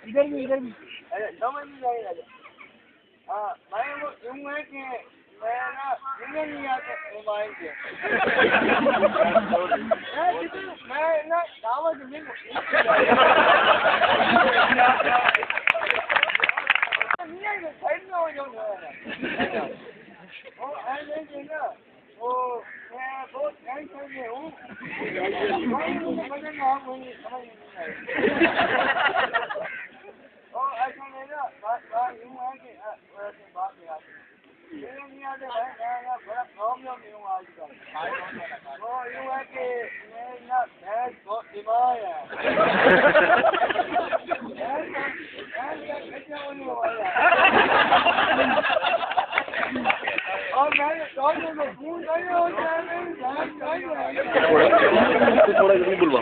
इधर भी समझ नहीं आएगा। हाँ मैं वो यूँ है कि मैं ना मुझे नहीं आता मोबाइल से मैं ना दावत नहीं साइड में हो जाऊँगा वो ऐसे ना वो मैं बहुत टेंशन में हूँ मुझे बदलना आप मुझे समझ नहीं आएगी और ऐसा नहीं ना बात यूँ है कि बात नहीं आती नहीं आते भाई मैं बड़ा प्रॉब्लम यूँ आजकल वो यूँ है कि मैं ना भैंस बहुत बीमार है भैंस का खर्चा होने वाला और मैंने डॉक्टर को फोन किया और मेरी भैंस थोड़ा जल्दी बुलवा